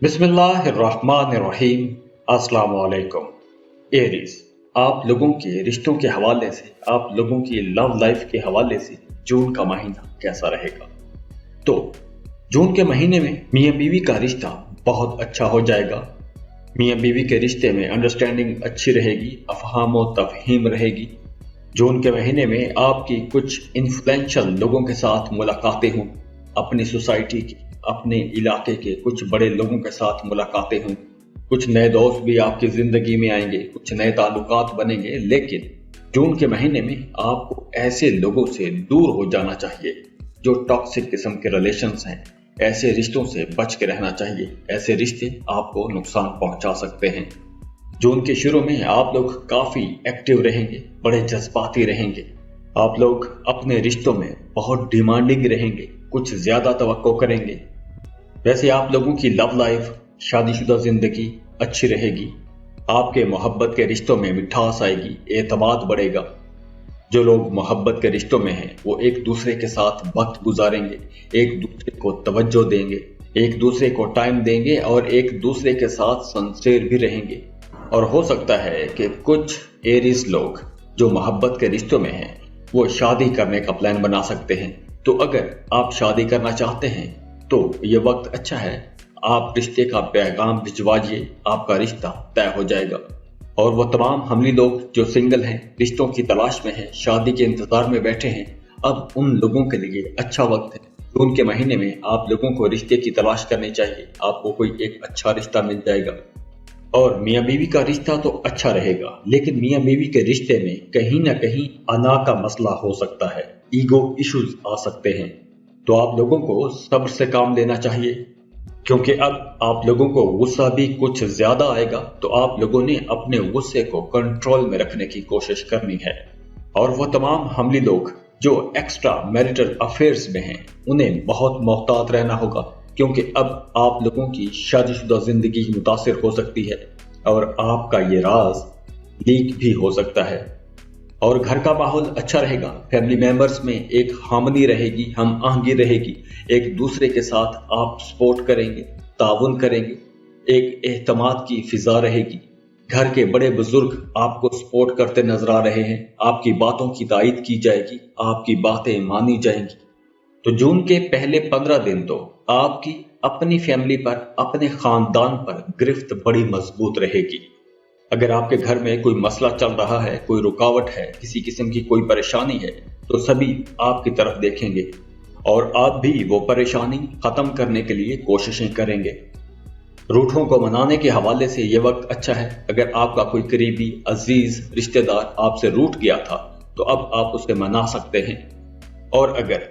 बिस्मिल्लाहिर्रहमानिर्रहीम। अस्सलाम वालेकुम। एरीज, आप लोगों के रिश्तों के हवाले से, आप लोगों की लव लाइफ के हवाले से जून का महीना कैसा रहेगा? तो जून के महीने में मियाँ बीवी का रिश्ता बहुत अच्छा हो जाएगा। मियाँ बीवी के रिश्ते में अंडरस्टैंडिंग अच्छी रहेगी, अफहाम व तफहीम रहेगी। जून के महीने में आपकी कुछ इन्फ्लुएंशियल लोगों के साथ मुलाकातें हों, अपनी सोसाइटी की, अपने इलाके के कुछ बड़े लोगों के साथ मुलाकातें हों, कुछ नए दोस्त भी आपकी जिंदगी में आएंगे, कुछ नए ताल्लुकात बनेंगे। लेकिन जून के महीने में आपको ऐसे लोगों से दूर हो जाना चाहिए जो टॉक्सिक किस्म के रिलेशंस हैं। ऐसे रिश्तों से बच के रहना चाहिए। ऐसे रिश्ते आपको नुकसान पहुंचा सकते हैं। जून के शुरू में आप लोग काफी एक्टिव रहेंगे, बड़े जज्बाती रहेंगे। आप लोग अपने रिश्तों में बहुत डिमांडिंग रहेंगे, कुछ ज्यादा तवक्को करेंगे। वैसे आप लोगों की लव लाइफ, शादीशुदा जिंदगी अच्छी रहेगी। आपके मोहब्बत के रिश्तों में मिठास आएगी, एतमाद बढ़ेगा। जो लोग मोहब्बत के रिश्तों में हैं वो एक दूसरे के साथ वक्त गुजारेंगे, एक दूसरे को तवज्जो देंगे, एक दूसरे को टाइम देंगे और एक दूसरे के साथ सिंसियर भी रहेंगे। और हो सकता है कि कुछ एरीज लोग जो मोहब्बत के रिश्तों में हैं वो शादी करने का प्लान बना सकते हैं। तो अगर आप शादी करना चाहते हैं तो ये वक्त अच्छा है, आप रिश्ते का पैगाम भिजवाइए, आपका रिश्ता तय हो जाएगा। और वो तमाम हमली लोग जो सिंगल हैं, रिश्तों की तलाश में हैं, शादी के इंतजार में बैठे हैं, अब उन लोगों के लिए अच्छा वक्त है। जून के महीने में आप लोगों को रिश्ते की तलाश करनी चाहिए, आपको कोई एक अच्छा रिश्ता मिल जाएगा। और मियाँ बीवी का रिश्ता तो अच्छा रहेगा, लेकिन मियाँ बीवी के रिश्ते में कहीं ना कहीं अना का मसला हो सकता है, ईगो इश्यूज आ सकते हैं। तो आप लोगों को सब्र से काम लेना चाहिए, क्योंकि अब आप लोगों को गुस्सा भी कुछ ज्यादा आएगा। तो आप लोगों ने अपने गुस्से को कंट्रोल में रखने की कोशिश करनी है। और वो तमाम हमली लोग जो एक्स्ट्रा मैरिटल अफेयर्स में हैं उन्हें बहुत मोहतात रहना होगा, क्योंकि अब आप लोगों की शादीशुदा जिंदगी मुतासिर हो सकती है और आपका ये राज लीक भी हो सकता है। और घर का माहौल अच्छा रहेगा, फैमिली मेंबर्स में एक हार्मनी रहेगी, हम आहंगी रहेगी, एक दूसरे के साथ आप सपोर्ट करेंगे, ताउन करेंगे, एक एहतमाद की फिजा रहेगी। घर के बड़े बुजुर्ग आपको सपोर्ट करते नजर आ रहे हैं, आपकी बातों की तायीद की जाएगी, आपकी बातें मानी जाएंगी। तो जून के पहले 15 दिन तो आपकी अपनी फैमिली पर, अपने खानदान पर गिरफ्त बड़ी मजबूत रहेगी। अगर आपके घर में कोई मसला चल रहा है, कोई रुकावट है, किसी किस्म की कोई परेशानी है, तो सभी आपकी तरफ देखेंगे और आप भी वो परेशानी खत्म करने के लिए कोशिशें करेंगे। रूठों को मनाने के हवाले से ये वक्त अच्छा है। अगर आपका कोई करीबी अजीज रिश्तेदार आपसे रूठ गया था तो अब आप उसे मना सकते हैं। और अगर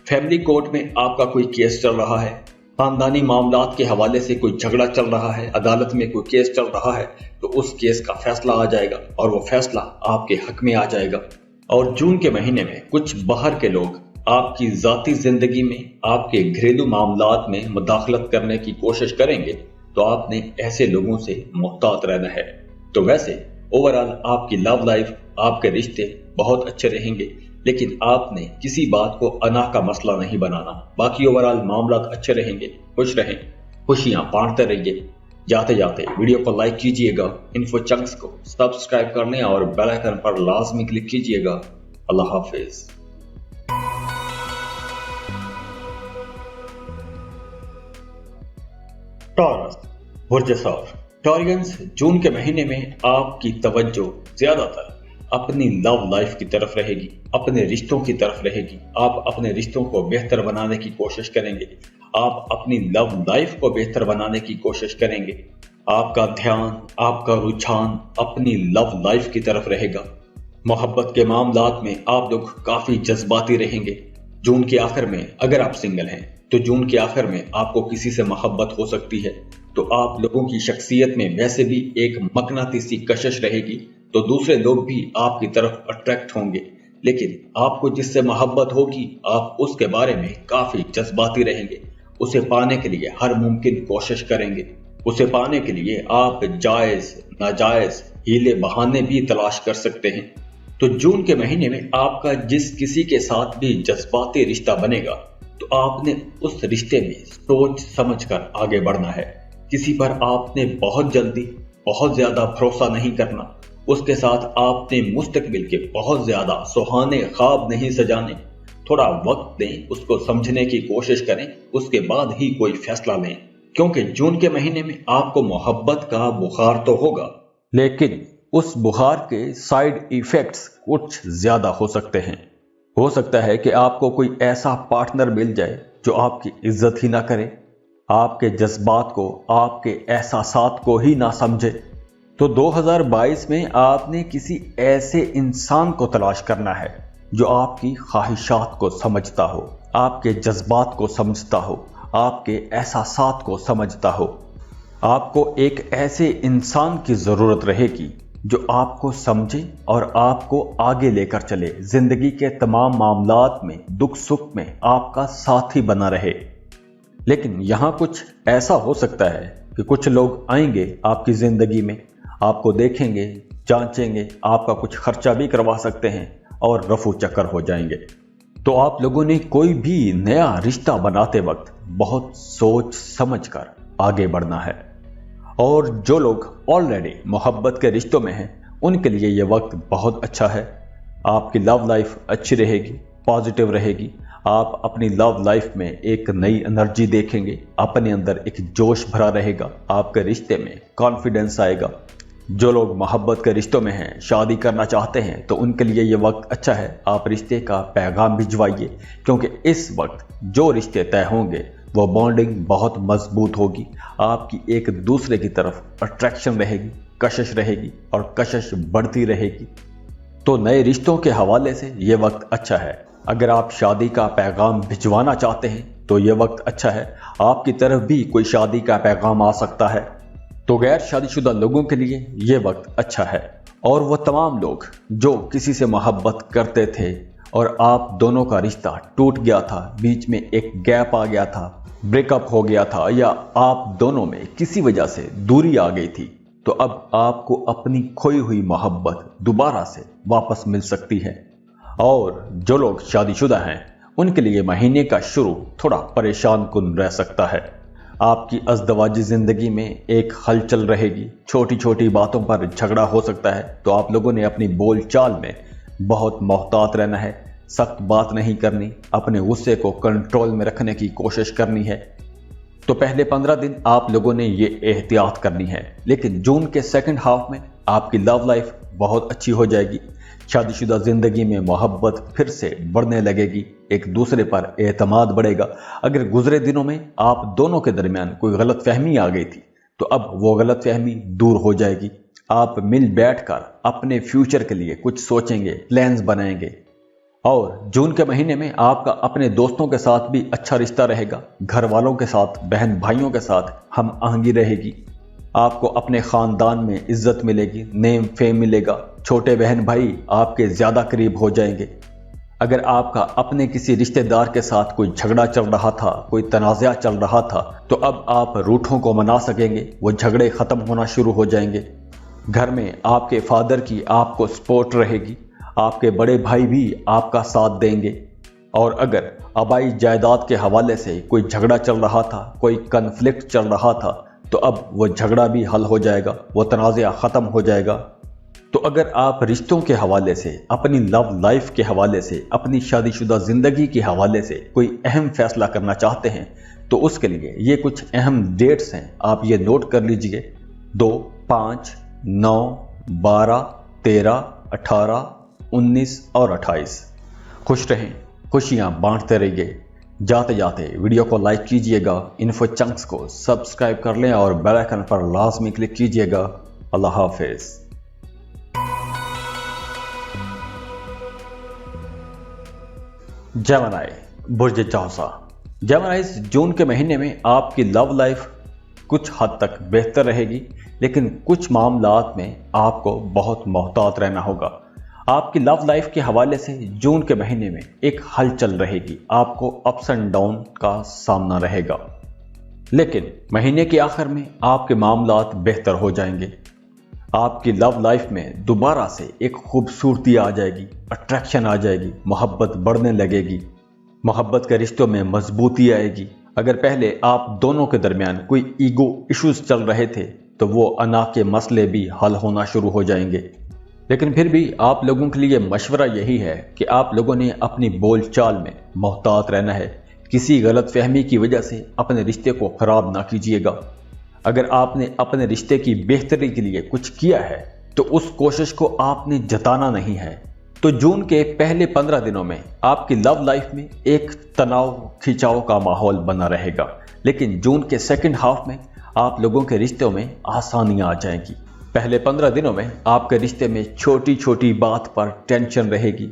फैमिली कोर्ट में आपका कोई केस चल रहा है, खानदानी मामलात के हवाले से कोई झगड़ा चल रहा है, अदालत में कोई केस चल रहा है, तो उस केस का फैसला आ जाएगा और वो फैसला आपके हक में आ जाएगा। और जून के महीने में कुछ बाहर के लोग आपकी जाती जिंदगी में, आपके घरेलू मामलात में मुदाखलत करने की कोशिश करेंगे, तो आपने ऐसे लोगों से मुहतात रहना है। तो वैसे ओवरऑल आपकी लव लाइफ, आपके रिश्ते बहुत अच्छे रहेंगे, लेकिन आपने किसी बात को अना का मसला नहीं बनाना। बाकी ओवरऑल मामला अच्छे रहेंगे। खुश रहें, खुशियां बांटते रहिए। जाते जाते वीडियो को लाइक कीजिएगा, इन्फो चंक्स को सब्सक्राइब करने और बेल आइकन पर लाजमी क्लिक कीजिएगा। अल्लाह हाफिज। टॉरस, बुर्ज सौर। टॉरियंस, जून के महीने में आपकी तवज्जो ज्यादातर अपनी लव लाइफ की तरफ रहेगी, अपने रिश्तों की तरफ रहेगी। आप अपने रिश्तों को बेहतर बनाने की कोशिश करेंगे, आप अपनी लव लाइफ को बेहतर बनाने की कोशिश करेंगे। आपका ध्यान, आपका रुझान अपनी लव लाइफ की तरफ रहेगा। मोहब्बत के मामलात में आप लोग काफी जज्बाती रहेंगे। जून के आखिर में अगर आप सिंगल हैं तो जून के आखिर में आपको किसी से मोहब्बत हो सकती है। तो आप लोगों की शख्सियत में वैसे भी एक मकनातीसी कशिश रहेगी, तो दूसरे लोग भी आपकी तरफ अट्रैक्ट होंगे। लेकिन आपको जिससे मोहब्बत होगी आप उसके बारे में काफी जज्बाती रहेंगे, उसे पाने के लिए हर मुमकिन कोशिश करेंगे। उसे पाने के लिए आप जायज नाजायज हीले बहाने भी तलाश कर सकते हैं। तो जून के महीने में आपका जिस किसी के साथ भी जज्बाती रिश्ता बनेगा तो आपने उस रिश्ते में सोच समझ कर आगे बढ़ना है। किसी पर आपने बहुत जल्दी बहुत ज्यादा भरोसा नहीं करना, उसके साथ आपने मुस्तकबिल के बहुत ज्यादा सुहाने ख्वाब नहीं सजाने। थोड़ा वक्त दें, उसको समझने की कोशिश करें, उसके बाद ही कोई फैसला लें, क्योंकि जून के महीने में आपको मोहब्बत का बुखार तो होगा, लेकिन उस बुखार के साइड इफेक्ट्स कुछ ज्यादा हो सकते हैं। हो सकता है कि आपको कोई ऐसा पार्टनर मिल जाए जो आपकी इज्जत ही ना करे, आपके जज्बात को, आपके एहसासात को ही ना समझे। तो 2022 में आपने किसी ऐसे इंसान को तलाश करना है जो आपकी ख्वाहिशात को समझता हो, आपके जज्बात को समझता हो, आपके एहसासात को समझता हो। आपको एक ऐसे इंसान की ज़रूरत रहेगी जो आपको समझे और आपको आगे लेकर चले, जिंदगी के तमाम मामलात में, दुख सुख में आपका साथी बना रहे। लेकिन यहाँ कुछ ऐसा हो सकता है कि कुछ लोग आएंगे आपकी जिंदगी में, आपको देखेंगे, जांचेंगे, आपका कुछ खर्चा भी करवा सकते हैं और रफू चक्कर हो जाएंगे। तो आप लोगों ने कोई भी नया रिश्ता बनाते वक्त बहुत सोच समझ कर आगे बढ़ना है। और जो लोग ऑलरेडी मोहब्बत के रिश्तों में हैं, उनके लिए ये वक्त बहुत अच्छा है। आपकी लव लाइफ अच्छी रहेगी, पॉजिटिव रहेगी। आप अपनी लव लाइफ में एक नई एनर्जी देखेंगे, अपने अंदर एक जोश भरा रहेगा, आपके रिश्ते में कॉन्फिडेंस आएगा। जो लोग मोहब्बत के रिश्तों में हैं, शादी करना चाहते हैं, तो उनके लिए ये वक्त अच्छा है। आप रिश्ते का पैगाम भिजवाइए, क्योंकि इस वक्त जो रिश्ते तय होंगे वो बॉन्डिंग बहुत मजबूत होगी। आपकी एक दूसरे की तरफ अट्रैक्शन रहेगी, कशिश रहेगी और कशिश बढ़ती रहेगी। तो नए रिश्तों के हवाले से ये वक्त अच्छा है। अगर आप शादी का पैगाम भिजवाना चाहते हैं तो ये वक्त अच्छा है। आपकी तरफ भी कोई शादी का पैगाम आ सकता है। तो गैर शादीशुदा लोगों के लिए ये वक्त अच्छा है। और वो तमाम लोग जो किसी से मोहब्बत करते थे और आप दोनों का रिश्ता टूट गया था, बीच में एक गैप आ गया था, ब्रेकअप हो गया था, या आप दोनों में किसी वजह से दूरी आ गई थी, तो अब आपको अपनी खोई हुई मोहब्बत दोबारा से वापस मिल सकती है। और जो लोग शादीशुदा हैं, उनके लिए महीने का शुरू थोड़ा परेशान कुन रह सकता है। आपकी अज़दवाजी जिंदगी में एक हलचल रहेगी, छोटी छोटी बातों पर झगड़ा हो सकता है। तो आप लोगों ने अपनी बोलचाल में बहुत मोहतात रहना है, सख्त बात नहीं करनी, अपने गुस्से को कंट्रोल में रखने की कोशिश करनी है। तो पहले 15 दिन आप लोगों ने ये एहतियात करनी है। लेकिन जून के सेकंड हाफ में आपकी लव लाइफ बहुत अच्छी हो जाएगी। शादीशुदा जिंदगी में मोहब्बत फिर से बढ़ने लगेगी, एक दूसरे पर एतमाद बढ़ेगा। अगर गुजरे दिनों में आप दोनों के दरमियान कोई गलत फहमी आ गई थी, तो अब वो गलत फहमी दूर हो जाएगी। आप मिल बैठकर अपने फ्यूचर के लिए कुछ सोचेंगे, प्लान्स बनाएंगे। और जून के महीने में आपका अपने दोस्तों के साथ भी अच्छा रिश्ता रहेगा, घर वालों के साथ, बहन भाइयों के साथ हम आहंगी रहेगी। आपको अपने खानदान में इज्जत मिलेगी, नेम फेम मिलेगा, छोटे बहन भाई आपके ज्यादा करीब हो जाएंगे। अगर आपका अपने किसी रिश्तेदार के साथ कोई झगड़ा चल रहा था, कोई तनाज़ा चल रहा था, तो अब आप रूठों को मना सकेंगे, वो झगड़े खत्म होना शुरू हो जाएंगे। घर में आपके फादर की आपको सपोर्ट रहेगी, आपके बड़े भाई भी आपका साथ देंगे। और अगर आबाई जायदाद के हवाले से कोई झगड़ा चल रहा था, कोई कन्फ्लिक्ट चल रहा था, तो अब वो झगड़ा भी हल हो जाएगा, वो तनाज़ा ख़त्म हो जाएगा। तो अगर आप रिश्तों के हवाले से, अपनी लव लाइफ के हवाले से, अपनी शादीशुदा ज़िंदगी के हवाले से कोई अहम फैसला करना चाहते हैं, तो उसके लिए ये कुछ अहम डेट्स हैं, आप ये नोट कर लीजिए। 2, 5, 9, 12, 13, 18, 19 और 28। खुश रहें, खुशियाँ बांटते रहिए। जाते जाते वीडियो को लाइक कीजिएगा, इन्फो चंक्स को सब्सक्राइब कर लें और बेल आइकन पर लाजमी क्लिक कीजिएगा। अल्लाह हाफिज। जेमिनी, बुर्ज जौसा। जेमिनी, जून के महीने में आपकी लव लाइफ कुछ हद तक बेहतर रहेगी, लेकिन कुछ मामलात में आपको बहुत मोहतात रहना होगा। आपकी लव लाइफ के हवाले से जून के महीने में एक हलचल रहेगी, आपको अप्स एंड डाउन का सामना रहेगा। लेकिन महीने के आखिर में आपके मामलात बेहतर हो जाएंगे। आपकी लव लाइफ में दोबारा से एक खूबसूरती आ जाएगी, अट्रैक्शन आ जाएगी, मोहब्बत बढ़ने लगेगी, मोहब्बत के रिश्तों में मजबूती आएगी। अगर पहले आप दोनों के दरमियान कोई ईगो इश्यूज चल रहे थे तो वो अना के मसले भी हल होना शुरू हो जाएंगे। लेकिन फिर भी आप लोगों के लिए मशवरा यही है कि आप लोगों ने अपनी बोलचाल में मोहतात रहना है। किसी गलतफहमी की वजह से अपने रिश्ते को खराब ना कीजिएगा। अगर आपने अपने रिश्ते की बेहतरी के लिए कुछ किया है तो उस कोशिश को आपने जताना नहीं है। तो जून के पहले 15 दिनों में आपकी लव लाइफ में एक तनाव खिंचाव का माहौल बना रहेगा, लेकिन जून के सेकंड हाफ में आप लोगों के रिश्तों में आसानियां आ जाएंगी। पहले 15 दिनों में आपके रिश्ते में छोटी छोटी बात पर टेंशन रहेगी,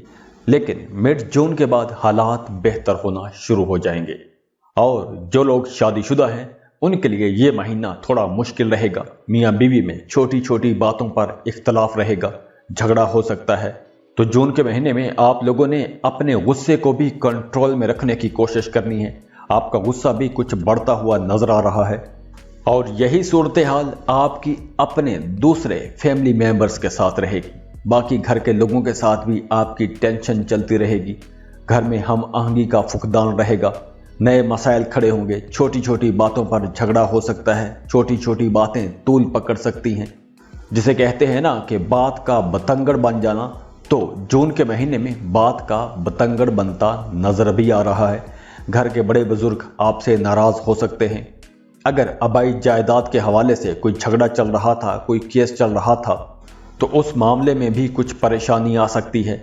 लेकिन मिड जून के बाद हालात बेहतर होना शुरू हो जाएंगे। और जो लोग शादीशुदा हैं उनके लिए ये महीना थोड़ा मुश्किल रहेगा। मियाँ बीवी में छोटी छोटी बातों पर इख्तलाफ रहेगा, झगड़ा हो सकता है। तो जून के महीने में आप लोगों ने अपने गुस्से को भी कंट्रोल में रखने की कोशिश करनी है। आपका गुस्सा भी कुछ बढ़ता हुआ नजर आ रहा है और यही सूरत हाल आपकी अपने दूसरे फैमिली मेंबर्स के साथ रहेगी। बाकी घर के लोगों के साथ भी आपकी टेंशन चलती रहेगी। घर में हम आहंगी का फुकदान रहेगा, नए मसाइल खड़े होंगे, छोटी छोटी बातों पर झगड़ा हो सकता है, छोटी छोटी बातें तूल पकड़ सकती हैं। जिसे कहते हैं ना कि बात का बतंगड़ बन जाना, तो जून के महीने में बात का बतंगड़ बनता नजर भी आ रहा है। घर के बड़े बुजुर्ग आपसे नाराज हो सकते हैं। अगर आबाई जायदाद के हवाले से कोई झगड़ा चल रहा था, कोई केस चल रहा था, तो उस मामले में भी कुछ परेशानी आ सकती है।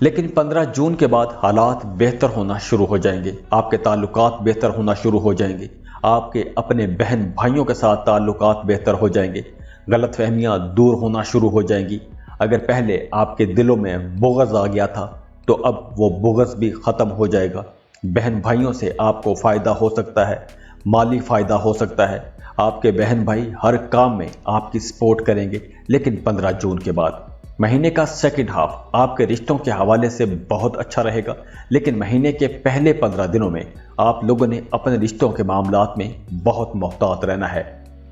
लेकिन 15 जून के बाद हालात बेहतर होना शुरू हो जाएंगे। आपके ताल्लुकात बेहतर होना शुरू हो जाएंगे। आपके अपने बहन भाइयों के साथ ताल्लुकात बेहतर हो जाएंगे। गलतफहमियां दूर होना शुरू हो जाएंगी। अगर पहले आपके दिलों में बुग़्ज़ आ गया था तो अब वो बुग़्ज़ भी ख़त्म हो जाएगा। बहन भाइयों से आपको फ़ायदा हो सकता है, माली फ़ायदा हो सकता है। आपके बहन भाई हर काम में आपकी सपोर्ट करेंगे। लेकिन 15 जून के बाद महीने का सेकंड हाफ आपके रिश्तों के हवाले से बहुत अच्छा रहेगा। लेकिन महीने के पहले 15 दिनों में आप लोगों ने अपने रिश्तों के मामलात में बहुत मोहतात रहना है।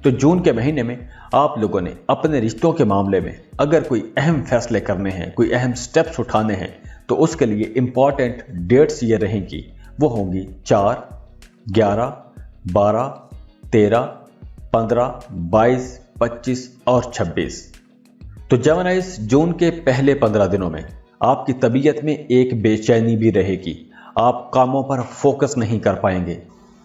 तो जून के महीने में आप लोगों ने अपने रिश्तों के मामले में अगर कोई अहम फैसले करने हैं, कोई अहम स्टेप्स उठाने हैं, तो उसके लिए इंपॉर्टेंट डेट्स ये रहेंगी। वो होंगी 4, 11, 12, 13, 15, 22, 25 और 26। तो जेमिनाइज, जून के पहले 15 दिनों में आपकी तबीयत में एक बेचैनी भी रहेगी। आप कामों पर फोकस नहीं कर पाएंगे।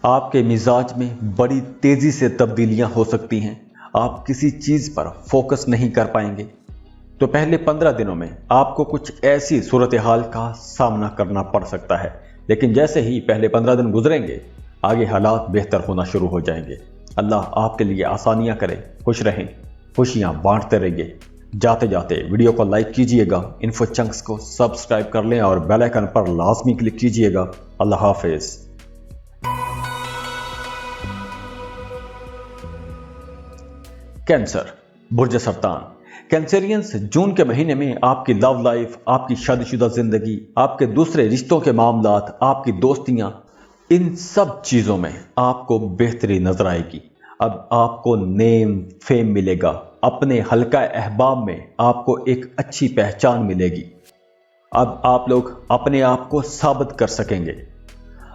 आपके मिजाज में बड़ी तेजी से तब्दीलियां हो सकती हैं। आप किसी चीज पर फोकस नहीं कर पाएंगे। तो पहले 15 दिनों में आपको कुछ ऐसी सूरत हाल का सामना करना पड़ सकता है। लेकिन जैसे ही पहले 15 दिन गुजरेंगे, आगे हालात बेहतर होना शुरू हो जाएंगे। अल्लाह आपके लिए आसानियां करे। खुश रहें, खुशियां बांटते रहिए। जाते जाते वीडियो को लाइक कीजिएगा, इन्फो चंक्स को सब्सक्राइब कर लें और बेल आइकन पर लाजमी क्लिक कीजिएगा। अल्लाह हाफिज। कैंसर, बुर्ज सरतान। कैंसरियंस, जून के महीने में आपकी लव लाइफ, आपकी शादीशुदा जिंदगी, आपके दूसरे रिश्तों के मामलात, आपकी दोस्तियां, इन सब चीजों में आपको बेहतरी नजर आएगी। अब आपको नेम फेम मिलेगा। अपने हल्का अहबाब में आपको एक अच्छी पहचान मिलेगी। अब आप लोग अपने आप को साबित कर सकेंगे।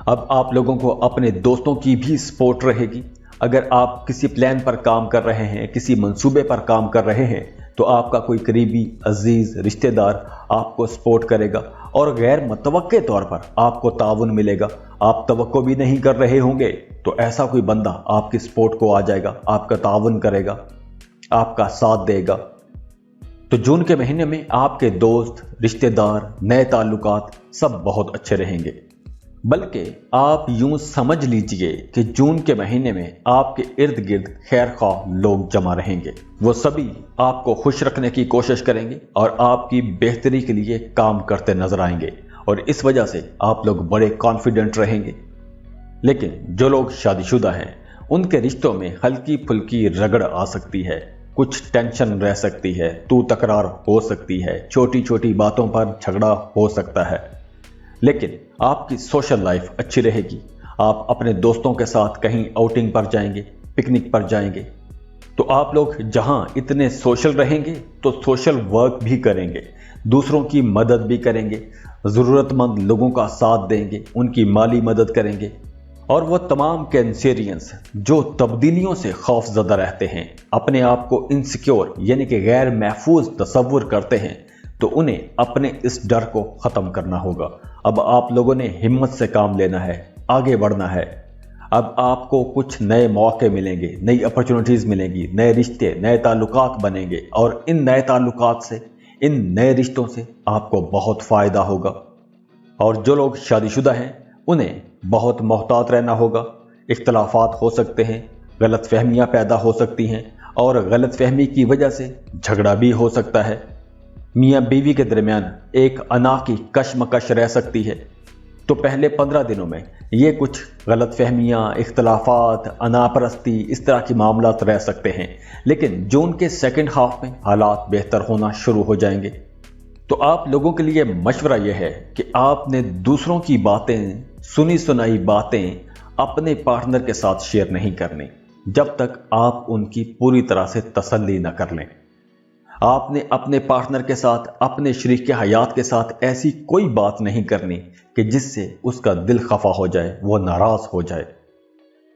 अब आप लोगों को अपने दोस्तों की भी सपोर्ट रहेगी। अगर आप किसी प्लान पर काम कर रहे हैं, किसी मंसूबे पर काम कर रहे हैं, तो आपका कोई करीबी अजीज रिश्तेदार आपको सपोर्ट करेगा और गैर मुतवक्के तौर पर आपको ताउन मिलेगा। आप तवक्को भी नहीं कर रहे होंगे तो ऐसा कोई बंदा आपकी सपोर्ट को आ जाएगा, आपका ताउन करेगा, आपका साथ देगा। तो जून के महीने में आपके दोस्त, रिश्तेदार, नए ताल्लुकात सब बहुत अच्छे रहेंगे। बल्कि आप यूं समझ लीजिए कि जून के महीने में आपके इर्द गिर्द खैर ख्वाह लोग जमा रहेंगे। वो सभी आपको खुश रखने की कोशिश करेंगे और आपकी बेहतरी के लिए काम करते नजर आएंगे और इस वजह से आप लोग बड़े कॉन्फिडेंट रहेंगे। लेकिन जो लोग शादीशुदा हैं उनके रिश्तों में हल्की फुल्की रगड़ आ सकती है, कुछ टेंशन रह सकती है, तू तकरार हो सकती है, छोटी छोटी बातों पर झगड़ा हो सकता है। लेकिन आपकी सोशल लाइफ अच्छी रहेगी। आप अपने दोस्तों के साथ कहीं आउटिंग पर जाएंगे, पिकनिक पर जाएंगे। तो आप लोग जहां इतने सोशल रहेंगे तो सोशल वर्क भी करेंगे, दूसरों की मदद भी करेंगे, ज़रूरतमंद लोगों का साथ देंगे, उनकी माली मदद करेंगे اور وہ تمام کینسیرینس جو تبدیلیوں سے خوف زدہ رہتے ہیں، اپنے آپ کو انسیکیور یعنی کہ غیر محفوظ تصور کرتے ہیں، تو انہیں اپنے اس ڈر کو ختم کرنا ہوگا۔ اب آپ لوگوں نے ہمت سے کام لینا ہے، آگے بڑھنا ہے۔ اب آپ کو کچھ نئے مواقع ملیں گے، نئی اپرچونٹیز ملیں گی، نئے رشتے، نئے تعلقات بنیں گے، اور ان نئے تعلقات سے، ان نئے رشتوں سے آپ کو بہت فائدہ ہوگا۔ اور جو لوگ شادی شدہ ہیں انہیں بہت محتاط رہنا ہوگا۔ اختلافات ہو سکتے ہیں، غلط فہمیاں پیدا ہو سکتی ہیں، اور غلط فہمی کی وجہ سے جھگڑا بھی ہو سکتا ہے۔ میاں بیوی کے درمیان ایک انا کی کشمکش رہ سکتی ہے۔ تو پہلے 15 دنوں میں یہ کچھ غلط فہمیاں، اختلافات، انا پرستی، اس طرح کی معاملات رہ سکتے ہیں، لیکن جون کے سیکنڈ ہاف میں حالات بہتر ہونا شروع ہو جائیں گے۔ تو آپ لوگوں کے لیے مشورہ یہ ہے کہ آپ نے دوسروں کی باتیں، سنی سنائی باتیں اپنے پارٹنر کے ساتھ شیئر نہیں کرنی جب تک آپ ان کی پوری طرح سے تسلی نہ کر لیں۔ آپ نے اپنے پارٹنر کے ساتھ، اپنے شریک حیات کے ساتھ ایسی کوئی بات نہیں کرنی کہ جس سے اس کا دل خفا ہو جائے، وہ ناراض ہو جائے۔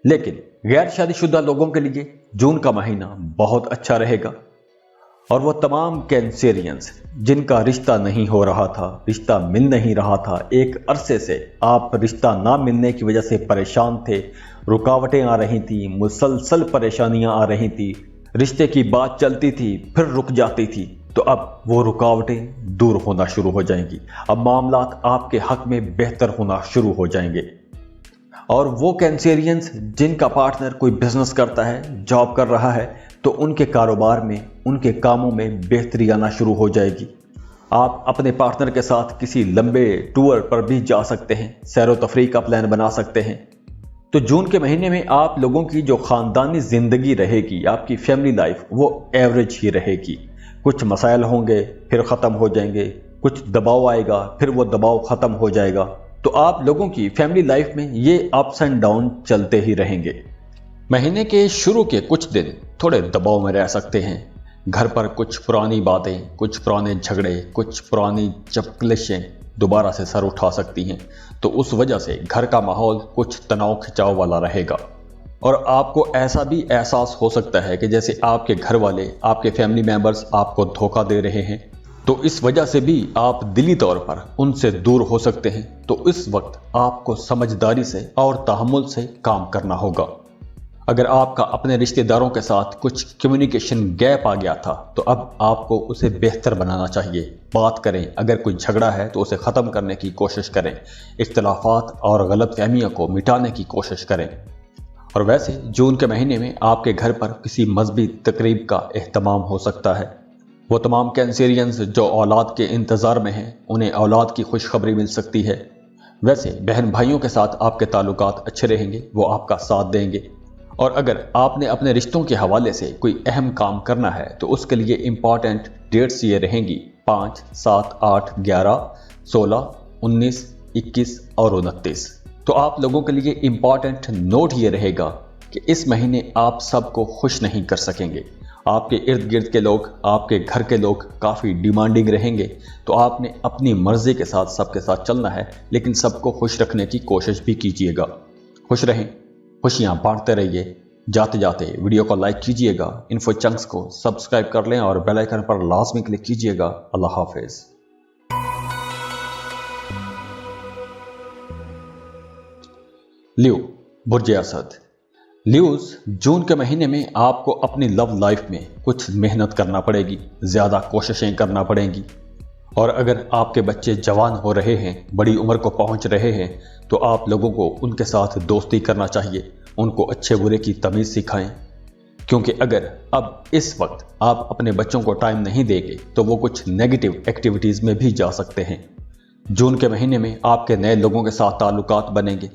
لیکن غیر شادی شدہ لوگوں کے لیے جون کا مہینہ بہت اچھا رہے گا، اور وہ تمام کینسیرینس جن کا رشتہ نہیں ہو رہا تھا، رشتہ مل نہیں رہا تھا، ایک عرصے سے آپ رشتہ نہ ملنے کی وجہ سے پریشان تھے، رکاوٹیں آ رہی تھیں، مسلسل پریشانیاں آ رہی تھیں، رشتے کی بات چلتی تھی پھر رک جاتی تھی، تو اب وہ رکاوٹیں دور ہونا شروع ہو جائیں گی۔ اب معاملات آپ کے حق میں بہتر ہونا شروع ہو جائیں گے۔ اور وہ کینسیرینس جن کا پارٹنر کوئی بزنس کرتا ہے، جاب کر رہا ہے، تو ان کے کاروبار میں، ان کے کاموں میں بہتری آنا شروع ہو جائے گی۔ آپ اپنے پارٹنر کے ساتھ کسی لمبے ٹور پر بھی جا سکتے ہیں، سیر و تفریح کا پلان بنا سکتے ہیں۔ تو جون کے مہینے میں آپ لوگوں کی جو خاندانی زندگی رہے گی، آپ کی فیملی لائف، وہ ایوریج ہی رہے گی۔ کچھ مسائل ہوں گے پھر ختم ہو جائیں گے، کچھ دباؤ آئے گا پھر وہ دباؤ ختم ہو جائے گا۔ تو آپ لوگوں کی فیملی لائف میں یہ اپس اینڈ ڈاؤن چلتے ہی رہیں گے۔ مہینے کے شروع کے کچھ دن تھوڑے دباؤ میں رہ سکتے ہیں۔ گھر پر کچھ پرانی باتیں، کچھ پرانے جھگڑے، کچھ پرانی چپکلشیں دوبارہ سے سر اٹھا سکتی ہیں، تو اس وجہ سے گھر کا ماحول کچھ تناؤ کھچاؤ والا رہے گا۔ اور آپ کو ایسا بھی احساس ہو سکتا ہے کہ جیسے آپ کے گھر والے، آپ کے فیملی ممبرز آپ کو دھوکہ دے رہے ہیں، تو اس وجہ سے بھی آپ دلی طور پر ان سے دور ہو سکتے ہیں۔ تو اس وقت آپ کو سمجھداری سے اور تحمل سے کام کرنا ہوگا۔ اگر آپ کا اپنے رشتہ داروں کے ساتھ کچھ کمیونیکیشن گیپ آ گیا تھا، تو اب آپ کو اسے بہتر بنانا چاہیے۔ بات کریں، اگر کوئی جھگڑا ہے تو اسے ختم کرنے کی کوشش کریں، اختلافات اور غلط فہمیوں کو مٹانے کی کوشش کریں۔ اور ویسے جون کے مہینے میں آپ کے گھر پر کسی مذہبی تقریب کا اہتمام ہو سکتا ہے۔ وہ تمام کینسیرینز جو اولاد کے انتظار میں ہیں، انہیں اولاد کی خوشخبری مل سکتی ہے۔ ویسے بہن بھائیوں کے ساتھ آپ کے تعلقات اچھے رہیں گے، وہ آپ کا ساتھ دیں گے۔ اور اگر آپ نے اپنے رشتوں کے حوالے سے کوئی اہم کام کرنا ہے تو اس کے لیے امپورٹنٹ ڈیٹس یہ رہیں گی: 5، 7، 8، 11، 16، 19، 21 اور 29۔ تو آپ لوگوں کے لیے امپورٹنٹ نوٹ یہ رہے گا کہ اس مہینے آپ سب کو خوش نہیں کر سکیں گے۔ آپ کے ارد گرد کے لوگ، آپ کے گھر کے لوگ کافی ڈیمانڈنگ رہیں گے، تو آپ نے اپنی مرضی کے ساتھ سب کے ساتھ چلنا ہے، لیکن سب کو خوش رکھنے کی کوشش بھی کیجیے گا۔ خوش رہیں، خوشیاں بانٹتے رہیے۔ جاتے جاتے ویڈیو کو لائک کیجیے گا، انفو چنکس کو سبسکرائب کر لیں اور بیل آئیکن پر لازمی کلک کیجیے گا۔ اللہ حافظ۔ لیو، برج اسد۔ لیوز، جون کے مہینے میں آپ کو اپنی لو لائف میں کچھ محنت کرنا پڑے گی، زیادہ کوششیں کرنا پڑیں گی۔ اور اگر آپ کے بچے جوان ہو رہے ہیں، بڑی عمر کو پہنچ رہے ہیں، تو آپ لوگوں کو ان کے ساتھ دوستی کرنا چاہیے، ان کو اچھے برے کی تمیز سکھائیں۔ کیونکہ اگر اب اس وقت آپ اپنے بچوں کو ٹائم نہیں دیں گے تو وہ کچھ نیگیٹو ایکٹیویٹیز میں بھی جا سکتے ہیں۔ جون کے مہینے میں آپ کے نئے لوگوں کے ساتھ تعلقات بنیں گے،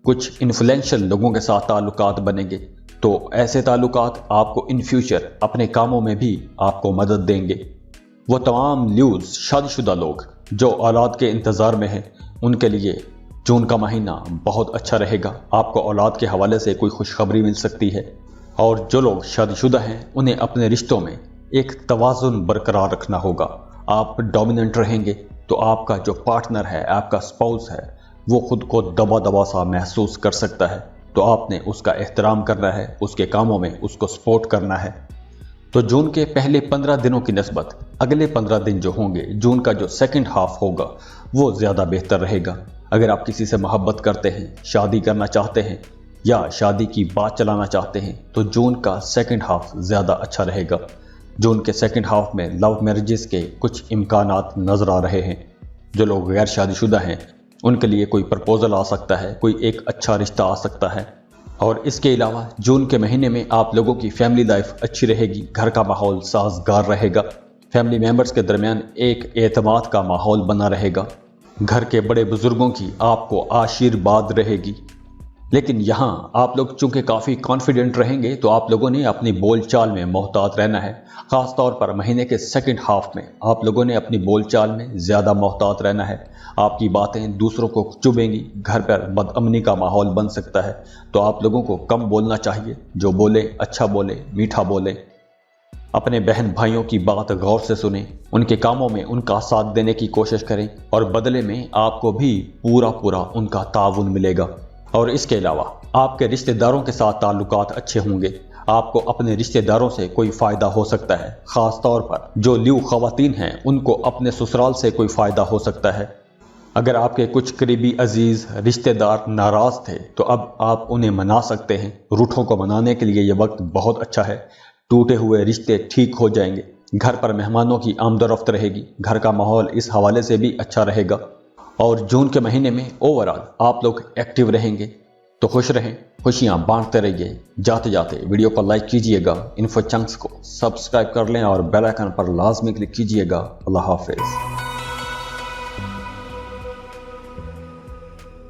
کچھ انفلوئنشل لوگوں کے ساتھ تعلقات بنیں گے، تو ایسے تعلقات آپ کو ان فیوچر اپنے کاموں میں بھی آپ کو مدد دیں گے۔ وہ تمام لیوز، شادی شدہ لوگ جو اولاد کے انتظار میں ہیں، ان کے لیے جون کا مہینہ بہت اچھا رہے گا۔ آپ کو اولاد کے حوالے سے کوئی خوشخبری مل سکتی ہے۔ اور جو لوگ شادی شدہ ہیں، انہیں اپنے رشتوں میں ایک توازن برقرار رکھنا ہوگا۔ آپ ڈومیننٹ رہیں گے تو آپ کا جو پارٹنر ہے، آپ کا اسپاؤس ہے، وہ خود کو دبا دبا سا محسوس کر سکتا ہے، تو آپ نے اس کا احترام کرنا ہے، اس کے کاموں میں اس کو سپورٹ کرنا ہے۔ تو جون کے پہلے 15 دنوں کی نسبت اگلے 15 دن جو ہوں گے، جون کا جو سیکنڈ ہاف ہوگا وہ زیادہ بہتر رہے گا۔ اگر آپ کسی سے محبت کرتے ہیں، شادی کرنا چاہتے ہیں یا شادی کی بات چلانا چاہتے ہیں، تو جون کا سیکنڈ ہاف زیادہ اچھا رہے گا۔ جون کے سیکنڈ ہاف میں لو میرجز کے کچھ امکانات نظر آ رہے ہیں۔ جو لوگ غیر شادی شدہ ہیں ان کے لیے کوئی پرپوزل آ سکتا ہے، کوئی ایک اچھا رشتہ آ سکتا ہے۔ اور اس کے علاوہ جون کے مہینے میں آپ لوگوں کی فیملی لائف اچھی رہے گی، گھر کا ماحول سازگار رہے گا، فیملی ممبرز کے درمیان ایک اعتماد کا ماحول بنا رہے گا، گھر کے بڑے بزرگوں کی آپ کو آشیرواد رہے گی۔ لیکن یہاں آپ لوگ چونکہ کافی کانفیڈنٹ رہیں گے، تو آپ لوگوں نے اپنی بول چال میں محتاط رہنا ہے۔ خاص طور پر مہینے کے سیکنڈ ہاف میں آپ لوگوں نے اپنی بول چال میں زیادہ محتاط رہنا ہے۔ آپ کی باتیں دوسروں کو چبھیں گی، گھر پر بد امنی کا ماحول بن سکتا ہے، تو آپ لوگوں کو کم بولنا چاہیے، جو بولے اچھا بولے، میٹھا بولے۔ اپنے بہن بھائیوں کی بات غور سے سنیں، ان کے کاموں میں ان کا ساتھ دینے کی کوشش کریں، اور بدلے میں آپ کو بھی پورا ان کا تعاون ملے گا۔ اور اس کے علاوہ آپ کے رشتہ داروں کے ساتھ تعلقات اچھے ہوں گے۔ آپ کو اپنے رشتہ داروں سے کوئی فائدہ ہو سکتا ہے، خاص طور پر جو لیو خواتین ہیں ان کو اپنے سسرال سے کوئی فائدہ ہو سکتا ہے۔ اگر آپ کے کچھ قریبی عزیز رشتہ دار ناراض تھے تو اب آپ انہیں منا سکتے ہیں۔ روٹھوں کو منانے کے لیے یہ وقت بہت اچھا ہے۔ ٹوٹے ہوئے رشتے ٹھیک ہو جائیں گے، گھر پر مہمانوں کی آمد و رفت رہے گی، گھر کا ماحول اس حوالے سے بھی اچھا رہے گا۔ اور جون کے مہینے میں اوورآل آپ لوگ ایکٹیو رہیں گے۔ تو خوش رہیں، خوشیاں بانٹتے رہیے۔ جاتے جاتے ویڈیو کو لائک کیجئے گا، انفو چنکس کو سبسکرائب کر لیں اور بیل آئیکن پر لازمی کلک کیجئے گا۔ اللہ حافظ۔